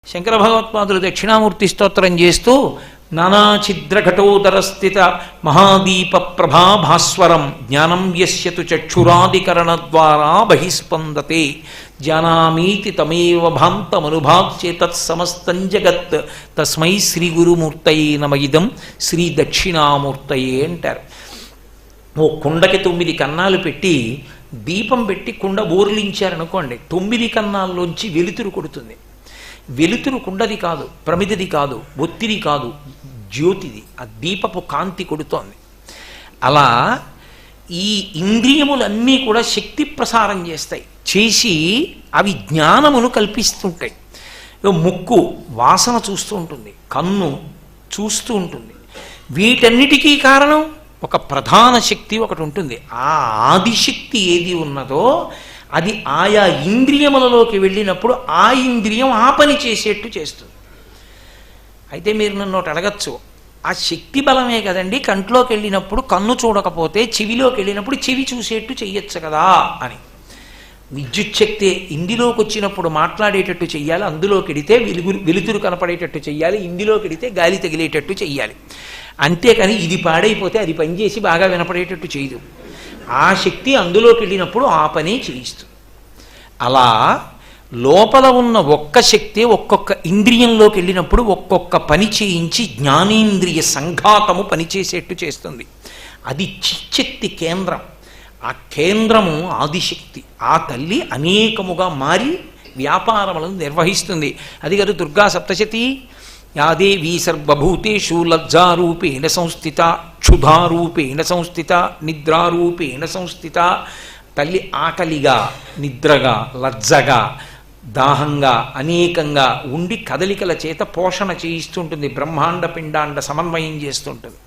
శంకర భగవత్పాదులు దక్షిణామూర్తి స్తోత్రం చేస్తూ నానాఛిద్రఘటోదరస్థిత మహాదీప ప్రభాభాస్వరం జ్ఞానం యస్యతు చక్షురాదికరణ ద్వారా బహిస్పందతే జానామీతి తమేవ భాంతమనుభాత్యే తత్సమస్తం జగత్ తస్మై శ్రీ గురుమూర్తయే నమ ఇదం శ్రీ దక్షిణామూర్తయే అంటారు. ఓ కుండకి 9 కన్నాలు పెట్టి దీపం పెట్టి కుండ బోర్లించారనుకోండి, 9 కన్నాల్లోంచి వెలుతురు కొడుతుంది. వెలుతురు కుండది కాదు, ప్రమిదది కాదు, ఒత్తిడి కాదు, జ్యోతిది. ఆ దీపపు కాంతి కొడుతోంది. అలా ఈ ఇంద్రియములన్నీ కూడా శక్తి ప్రసారం చేస్తాయి, చేసి అవి జ్ఞానమును కల్పిస్తుంటాయి. ముక్కు వాసన చూస్తూ ఉంటుంది, కన్ను చూస్తూ ఉంటుంది. వీటన్నిటికీ కారణం ఒక ప్రధాన శక్తి ఒకటి ఉంటుంది. ఆ ఆదిశక్తి ఏది ఉన్నదో అది ఆయా ఇంద్రియములలోకి వెళ్ళినప్పుడు ఆ ఇంద్రియం ఆ పని చేసేట్టు చేస్తుంది. అయితే మీరు నన్ను ఒకటి అడగచ్చు, ఆ శక్తి బలమే కదండి కంట్లోకి వెళ్ళినప్పుడు కన్ను చూడకపోతే చెవిలోకి వెళ్ళినప్పుడు చెవి చూసేట్టు చెయ్యొచ్చు కదా అని. విద్యుత్ శక్తి ఇందులోకి వచ్చినప్పుడు మాట్లాడేటట్టు చెయ్యాలి, అందులోకి వెడితే వెలుతురు కనపడేటట్టు చెయ్యాలి, ఇందులోకి వెడితే గాలి తగిలేటట్టు చెయ్యాలి. అంతేకాని ఇది పాడైపోతే అది పనిచేసి బాగా వినపడేటట్టు చేయదు. ఆ శక్తి అందులోకి వెళ్ళినప్పుడు ఆ పని చేయిస్తుంది. అలా లోపల ఉన్న ఒక్క శక్తి ఒక్కొక్క ఇంద్రియంలోకి వెళ్ళినప్పుడు ఒక్కొక్క పని చేయించి జ్ఞానేంద్రియ సంఘాతము పనిచేసేట్టు చేస్తుంది. అది చిచ్చక్తి కేంద్రం. ఆ కేంద్రము ఆదిశక్తి. ఆ తల్లి అనేకముగా మారి వ్యాపారములను నిర్వహిస్తుంది. అది కాదు దుర్గా సప్తశతి. యా దేవీ సర్వభూతేషు లజ్జారూపేణ సంస్థిత, క్షుధారూపేణ సంస్థిత, నిద్రారూపేణ సంస్థిత. తల్లి ఆకలిగా, నిద్రగా, లజ్జగా, దాహంగా, అనేకంగా ఉండి కదలికల చేత పోషణ చేయిస్తుంటుంది. బ్రహ్మాండ పిండాండ సమన్వయం చేస్తుంటుంది.